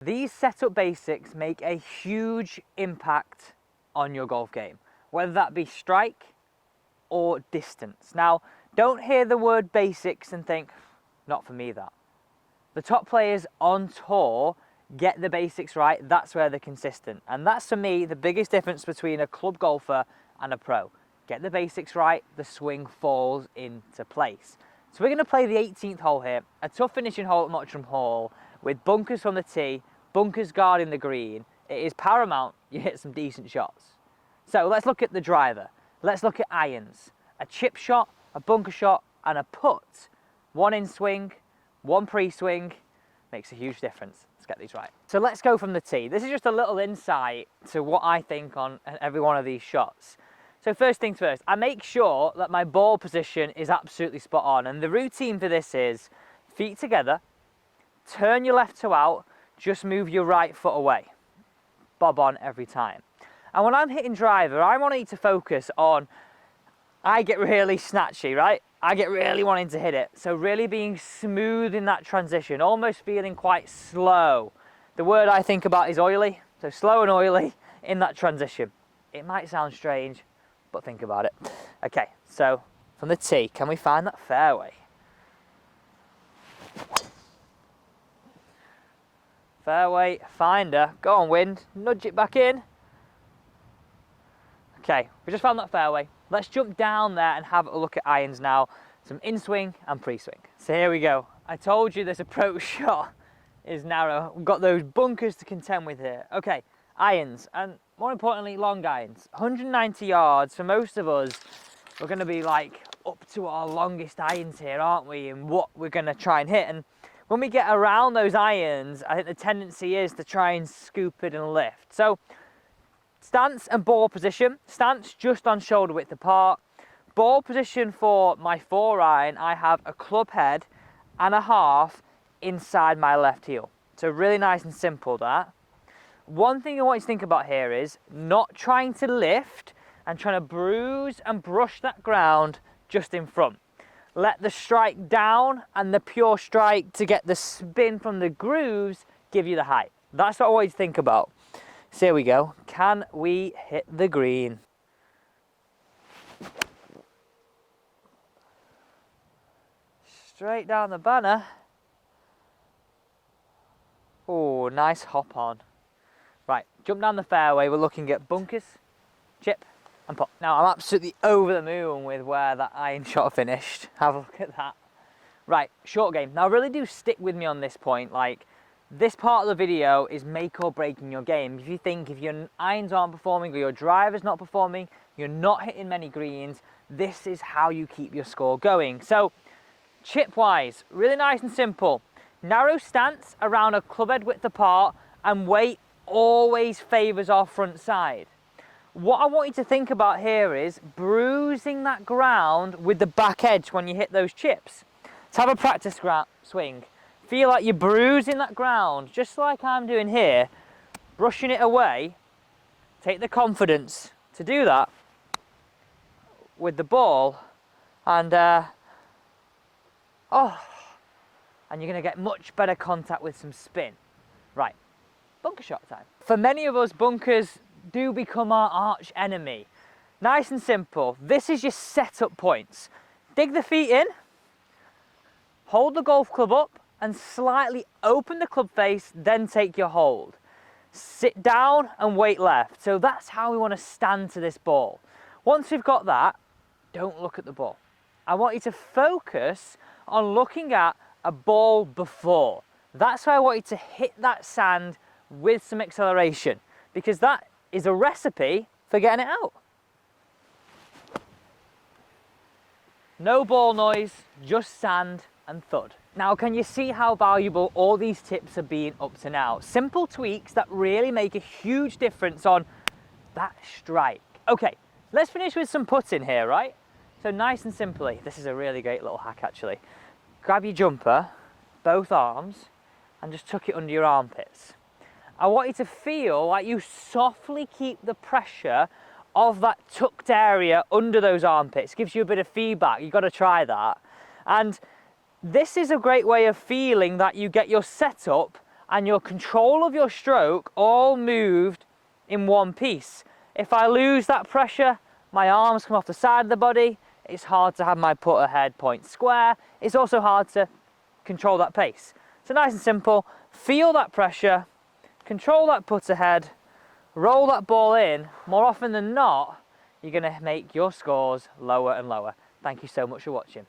These setup basics make a huge impact on your golf game, whether that be strike or distance. Now, don't hear the word basics and think, not for me that. The top players on tour get the basics right, that's where they're consistent. And that's, for me, the biggest difference between a club golfer and a pro. Get the basics right, the swing falls into place. So we're going to play the 18th hole here, a tough finishing hole at Mottram Hall, with bunkers from the tee, bunkers guarding the green. It is paramount you hit some decent shots. So let's look at the driver. Let's look at irons. A chip shot, a bunker shot, and a putt. One in swing, one pre-swing, makes a huge difference. Let's get these right. So let's go from the tee. This is just a little insight to what I think on every one of these shots. So first things first, I make sure that my ball position is absolutely spot on. And the routine for this is feet together, turn your left toe out, just move your right foot away. Bob on every time. And when I'm hitting driver, I want you to focus on, I get really snatchy, right? I get really wanting to hit it. So really being smooth in that transition, almost feeling quite slow. The word I think about is oily. So slow and oily in that transition. It might sound strange, but think about it. Okay, so from the tee, can we find that fairway? Fairway, finder, go on wind, nudge it back in. Okay, we just found that fairway. Let's jump down there and have a look at irons now. Some in-swing and pre-swing. So here we go. I told you this approach shot is narrow. We've got those bunkers to contend with here. Okay, irons, and more importantly, long irons. 190 yards, for most of us, we're gonna be like up to our longest irons here, aren't we? And what we're gonna try and hit. And when we get around those irons, I think the tendency is to try and scoop it and lift. So, stance and ball position. Stance just on shoulder width apart. Ball position for my 4-iron, I have a club head and a half inside my left heel. So really nice and simple that. One thing I want you to think about here is not trying to lift and trying to bruise and brush that ground just in front. Let the strike down and the pure strike to get the spin from the grooves give you the height. That's what I want you to think about. So here we go. Can we hit the green? Straight down the banner. Oh, nice hop on. Right, jump down the fairway. We're looking at bunkers, chip, and putt. Now, I'm absolutely over the moon with where that iron shot finished. Have a look at that. Right, short game. Now, really do stick with me on this point. Like, this part of the video is make or break in your game. If you think if your irons aren't performing or your driver's not performing, you're not hitting many greens, this is how you keep your score going. So, chip-wise, really nice and simple. Narrow stance around a club head width apart, and weight always favours our front side. What I want you to think about here is bruising that ground with the back edge when you hit those chips. Let's have a practice swing. Feel like you're bruising that ground, just like I'm doing here, brushing it away. Take the confidence to do that with the ball, and and you're going to get much better contact with some spin. Right, bunker shot time. For many of us, bunkers do become our arch enemy. Nice and simple. This is your setup points. Dig the feet in, hold the golf club up, and slightly open the club face, then take your hold. Sit down and weight left. So that's how we want to stand to this ball. Once we've got that, don't look at the ball. I want you to focus on looking at a ball before. That's why I want you to hit that sand with some acceleration, because that is a recipe for getting it out. No ball noise, just sand and thud. Now, can you see how valuable all these tips have been up to now? Simple tweaks that really make a huge difference on that strike. Okay, let's finish with some putting here, right? So nice and simply, this is a really great little hack actually. Grab your jumper, both arms, and just tuck it under your armpits. I want you to feel like you softly keep the pressure of that tucked area under those armpits. Gives you a bit of feedback. You've got to try that. And this is a great way of feeling that you get your setup and your control of your stroke all moved in one piece. If I lose that pressure, my arms come off the side of the body, it's hard to have my putter head point square. It's also hard to control that pace. So nice and simple, feel that pressure, control that putter head, roll that ball in. More often than not, you're going to make your scores lower and lower. Thank you so much for watching.